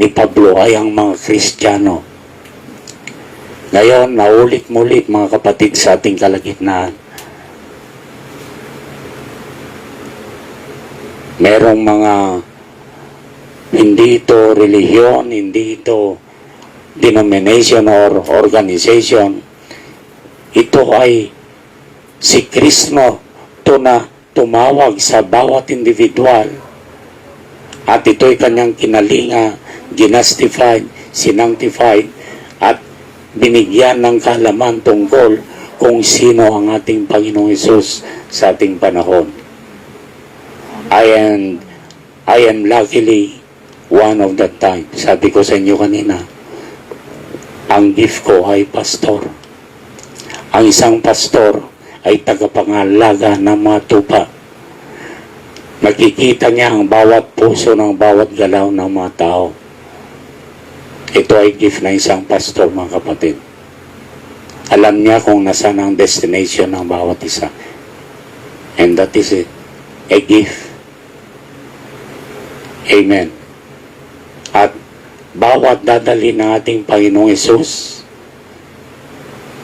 S1: ni Pablo ay ang mga Kristiyano. Ngayon, naulit-mulit mga kapatid sa ating kalagitnaan. Merong mga hindi ito relihiyon, hindi ito denomination or organization. Ito ay si Kristo na tumawag sa bawat individual at ito'y kanyang kinalinga, ginastified, sinangtified at binigyan ng kaalaman tungkol kung sino ang ating Panginoong Hesus sa ating panahon. I am luckily one of that time. Sabi ko sa inyo kanina, ang gift ko ay pastor. Ang isang pastor ay tagapangalaga ng mga tupa. Nakikita niya ang bawat puso ng bawat galaw ng mga tao. Ito ay gift na isang pastor, mga kapatid. Alam niya kung nasaan ang destination ng bawat isa. And that is it. A gift. Amen. At bawat dadali ng ating Panginoong Hesus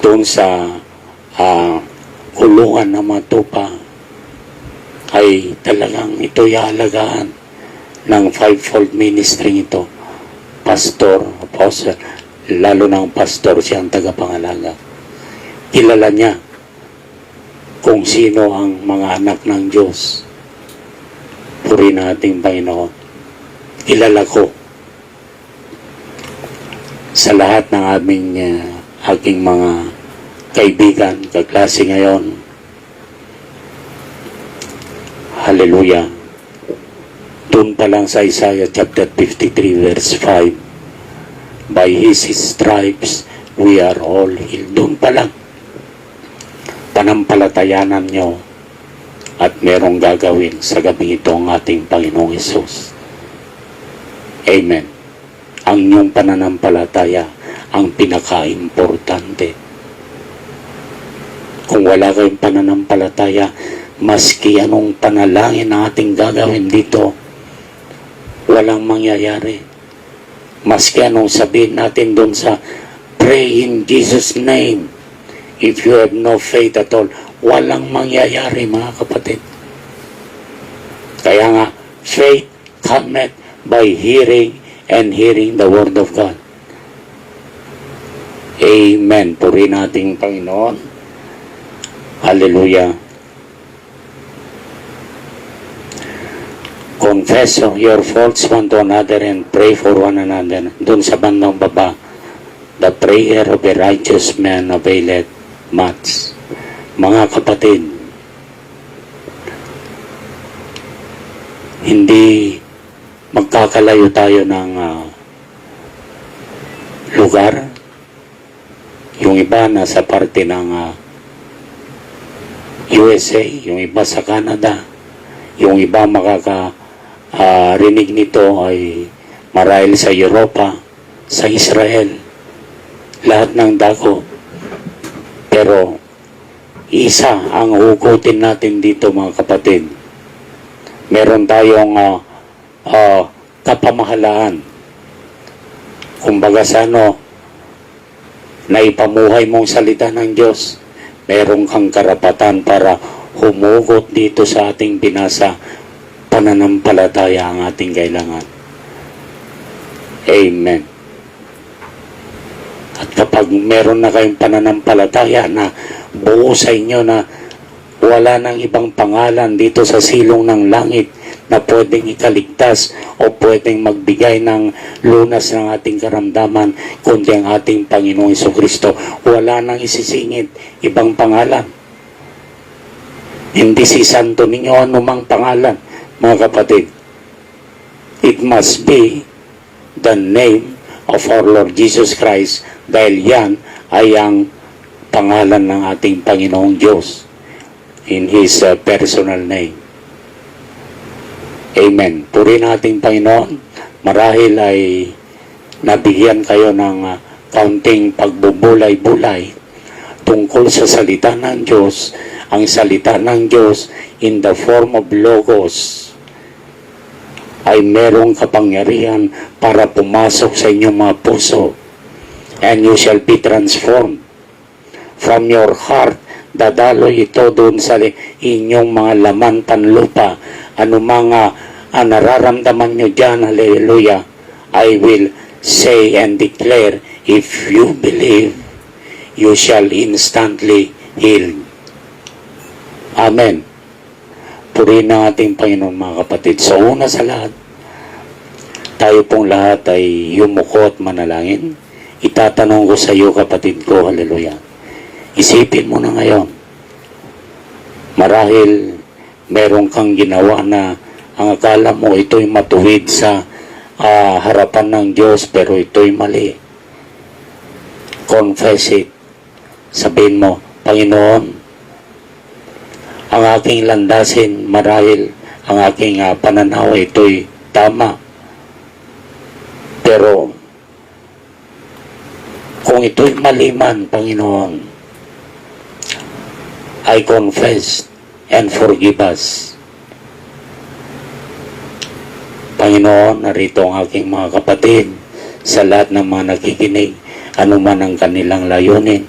S1: doon sa kulungan ng mga tupa ay talagang ito'y aalagaan ng fivefold ministry ito. Pastor, apostle, lalo ng pastor siyang tagapangalaga. Kilala niya kung sino ang mga anak ng Diyos. Purihin nating Panginoon. Kilala ko sa lahat ng aking mga kaibigan, kaklase ngayon. Hallelujah. Doon pa lang sa Isaiah chapter 53 verse 5, by His stripes we are all healed. Doon pa lang. Panampalatayanan nyo at merong gagawin sa gabi ito ang ating Panginoong Hesus. Amen. Ang inyong pananampalataya ang pinaka-importante. Kung wala kayong pananampalataya, maski anong panalangin na ating gagawin dito, walang mangyayari. Maski anong sabihin natin doon sa pray in Jesus' name, if you have no faith at all, walang mangyayari, mga kapatid. Kaya nga, faith cometh by hearing and hearing the Word of God. Amen. Purihin nating Panginoon. Hallelujah. Confess your faults one to another and pray for one another. Doon sa bandang baba, the prayer of a righteous man availeth much. Mga kapatid, hindi magkakalayo tayo ng lugar. Yung iba nasa parte ng USA, yung iba sa Canada, yung iba rinig nito ay marahil sa Europa, sa Israel, lahat ng dako. Pero isa ang hugutin natin dito, mga kapatid. Meron tayong kapamahalaan. Kumbaga sa na ipamuhay mong salita ng Diyos, meron kang karapatan para humugot dito sa ating binasa. Pananampalataya ang ating kailangan. Amen. At kapag meron na kayong pananampalataya na buo sa inyo na wala nang ibang pangalan dito sa silong ng langit na pwedeng ikaligtas o pwedeng magbigay ng lunas ng ating karamdaman kundi ang ating Panginoong Jesucristo. Wala nang isisingit ibang pangalan. Hindi si Santo Niño anumang pangalan, mga kapatid. It must be the name of our Lord Jesus Christ dahil yan ay ang pangalan ng ating Panginoong Diyos in His personal name. Amen. Purihin nating Panginoon. Marahil ay nabigyan kayo ng kaunting pagbubulay-bulay tungkol sa salita ng Diyos. Ang salita ng Diyos in the form of Logos ay merong kapangyarihan para pumasok sa inyong mga puso. And you shall be transformed. From your heart, dadaloy ito doon sa inyong mga laman panlupa. Ano mga nararamdaman nyo dyan, hallelujah, I will say and declare, if you believe, you shall instantly heal. Amen. Purihin ng ating Panginoon, mga kapatid. So, una sa lahat, tayo pong lahat ay yumuko at manalangin. Itatanong ko sa iyo, kapatid ko, hallelujah. Isipin mo na ngayon. Marahil meron kang ginawa na ang akala mo ito'y matuwid sa harapan ng Diyos, pero ito'y mali. Confess it. Sabihin mo, Panginoon, ang aking landasin, marahil ang aking pananaw ito'y tama. Pero kung ito'y mali man, Panginoon, I confess and forgive us. Panginoon, narito ang aking mga kapatid sa lahat ng mga nakikinig, anuman ang kanilang layunin,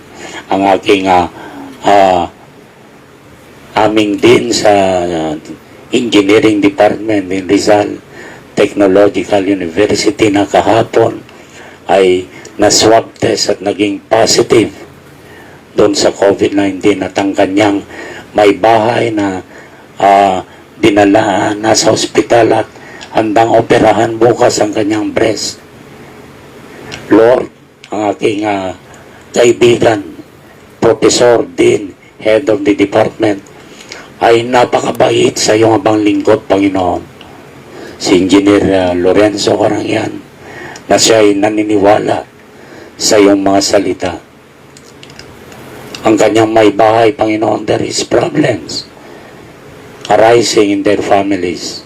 S1: ang aking aming din sa Engineering Department in Rizal Technological University na kahapon ay na-swab test at naging positive doon sa COVID-19 at ang kanyang may bahay na dinala nasa ospital at handang operahan bukas ang kanyang breast. Lord, ang aking kaibigan, Professor Dean, Head of the Department, ay napakabait sa iyong abang lingkod, Panginoon. Si Engineer Lorenzo Carangyan, na siya ay naniniwala sa iyong mga salita. Ang kanyang may bahay, Panginoon, there is problems arising in their families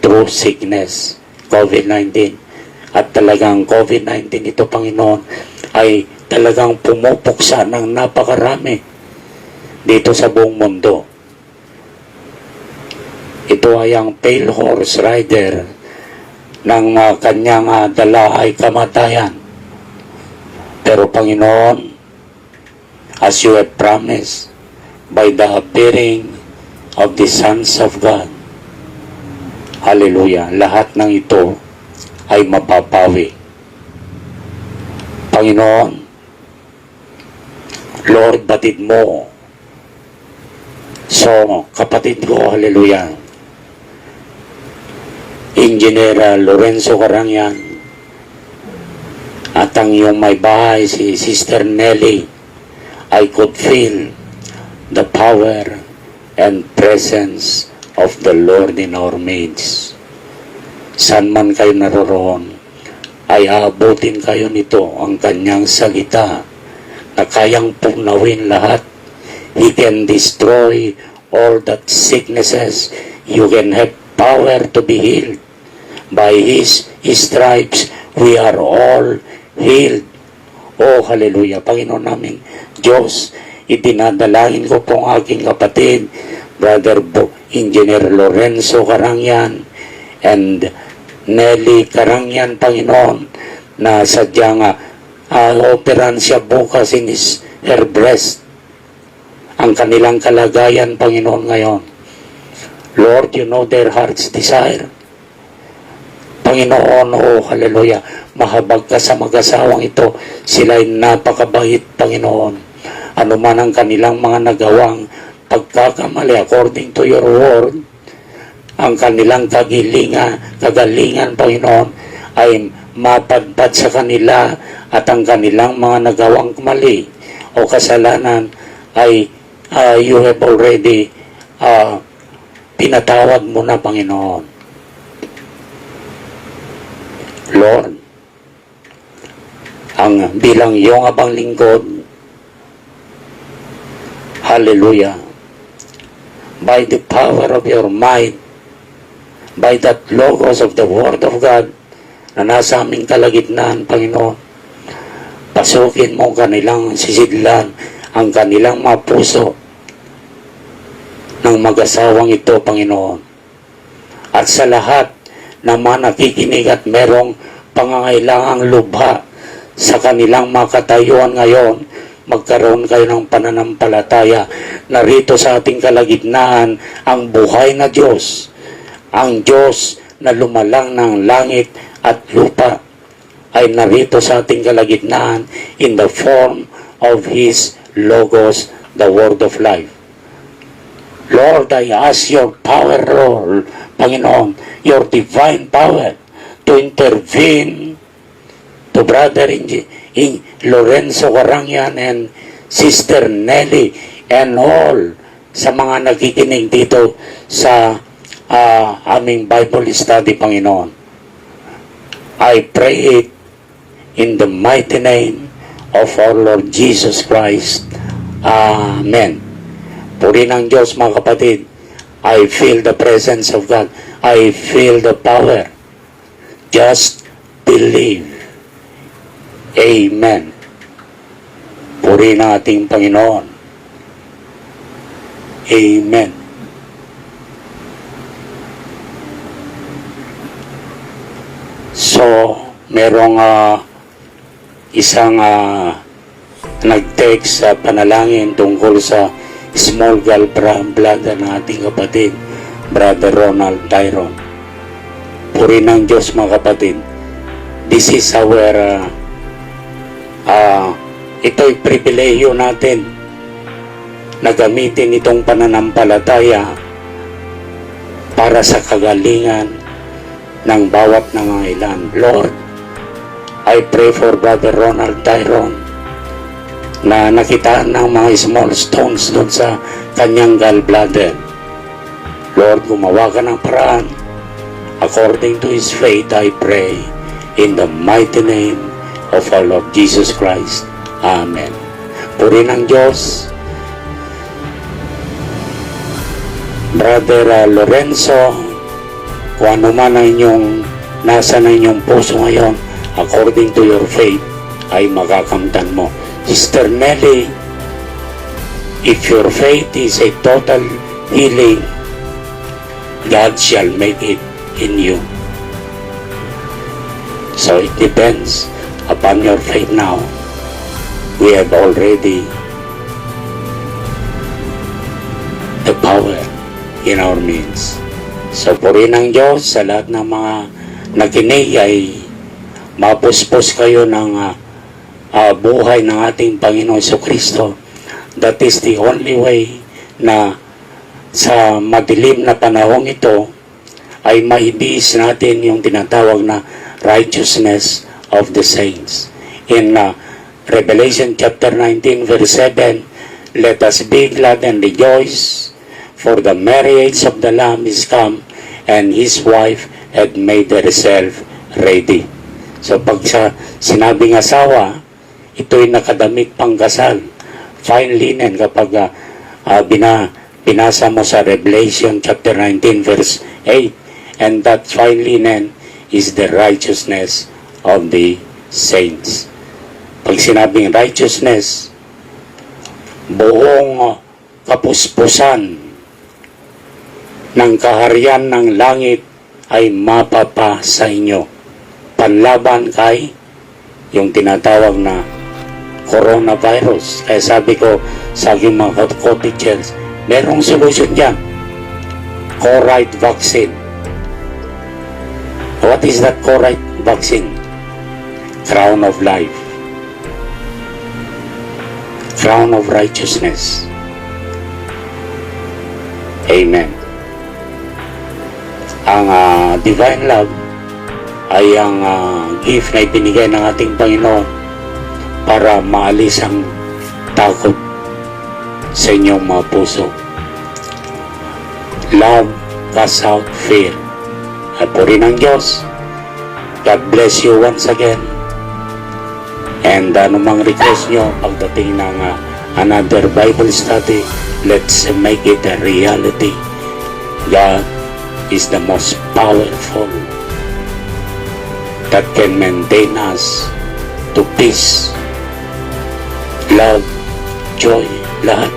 S1: through sickness, COVID-19. At talagang COVID-19 ito, Panginoon, ay talagang pumupuksa ng napakarami dito sa buong mundo. Ito ay ang pale horse rider ng kanyang dala ay kamatayan. Pero Panginoon, as you have promised, by the appearing of the sons of God, hallelujah, lahat ng ito ay mapapawi. Panginoon, Lord, batid mo So, kapatid ko, hallelujah, Engineer Lorenzo Carangyan, at ang iyong may bahay, si Sister Nelly, I could feel the power and presence of the Lord in our midst. Saan man kayo naroroon, ay aabutin kayo nito ang kanyang salita na kayang punawin lahat. He can destroy all that sicknesses. You can have power to be healed. By His stripes, we are all healed. Oh, hallelujah. Panginoon namin, Diyos, itinadalangin ko po ang aking kapatid, Brother Engineer Lorenzo Carangyan and Nelly Carangyan, Panginoon, na sadyang operan siya bukas in her breast. Ang kanilang kalagayan, Panginoon, ngayon. Lord, you know their heart's desire. Panginoon, oh, hallelujah, mahabag ka sa mag-asawang ito. Sila'y napakabait, Panginoon. Ano man ang kanilang mga nagawang pagkakamali according to your word, ang kanilang kagalingan, Panginoon, ay mapadpad sa kanila, at ang kanilang mga nagawang mali o kasalanan ay you have already pinatawad mo na, Panginoon. Lord, ang bilang iyong abang lingkod, hallelujah, by the power of your might, by that logos of the Word of God na nasa aming kalagitnaan, Panginoon, pasukin mo kanilang sisidlan, ang kanilang mga puso ng mag-asawang ito, Panginoon. At sa lahat na mga nakikinig at merong pangangailangang lubha sa kanilang mga katayuan ngayon, magkaroon kayo ng pananampalataya na rito sa ating kalagitnaan ang buhay na Diyos, ang Diyos na lumalang ng langit at lupa, ay narito sa ating kalagitnaan in the form of His Logos, the Word of Life. Lord, I ask your power, Lord, Panginoon, your divine power to intervene to Brother Lorenzo Carangyan and Sister Nelly and all sa mga nakikinig dito sa aming Bible study, Panginoon. I pray it in the mighty name of our Lord Jesus Christ. Amen. Puri ng Diyos, mga kapatid. I feel the presence of God. I feel the power. Just believe. Amen. Puri ng ating Panginoon. Amen. So, merong isang nag-text sa panalangin tungkol sa small gallbladder ng ating kapatid, Brother Ronald Tyron. Puri ng Diyos, mga kapatid. This is our ito'y pribilehiyo natin na gamitin itong pananampalataya para sa kagalingan ng bawat nangangailan. Lord, I pray for Brother Ronald Tyron na nakitaan ng mga small stones doon sa kanyang gallbladder. Lord, gumawa ka ng paraan. According to his faith, I pray in the mighty name of our Lord Jesus Christ. Amen. Puri ng Diyos. Brother Lorenzo, kung ano man ang inyong nasa na inyong puso ngayon, according to your faith, ay makakamtan mo. Sister Nelly, if your faith is a total healing, God shall make it in you. So it depends upon your faith now. We have already the power in our means. So purihin ng Diyos sa lahat ng mga nakinig ay mapuspos kayo ng buhay ng ating Panginoon Jesucristo. That is the only way na sa madilim na panahon ito ay maibis natin yung tinatawag na righteousness of the saints. In Revelation chapter 19 verse 7, let us be glad and rejoice, for the marriage of the Lamb is come, and his wife had made herself ready. So pag sa sinabing asawa, ito'y nakadamit pangkasal, fine linen, kapag binasa mo sa Revelation chapter 19 verse 8, and that fine linen is the righteousness of the saints. Pag sinabing righteousness, buong kapuspusan ng kaharian ng langit ay mapapa sa inyo. Panlaban kay yung tinatawag na coronavirus. Kaya sabi ko sa aking mga co-teachers, merong solusyon dyan. Coride vaccine. What is that coride vaccine? Crown of life. Crown of righteousness. Amen. Ang divine love ay ang gift na ibinigay ng ating Panginoon para maalis ang takot sa inyong mga puso. Love casts out fear. At puri ng Diyos, God bless you once again. And anumang request nyo pagdating ng another Bible study, let's make it a reality. God is the most powerful that can maintain us to peace, love, joy, lahat.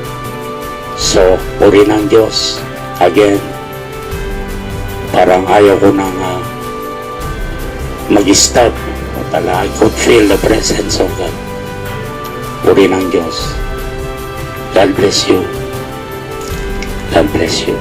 S1: So, puri ng Diyos. Again, parang ayaw ko nang mag-stop. I could feel the presence of God. Puri ng Diyos. God bless you. God bless you.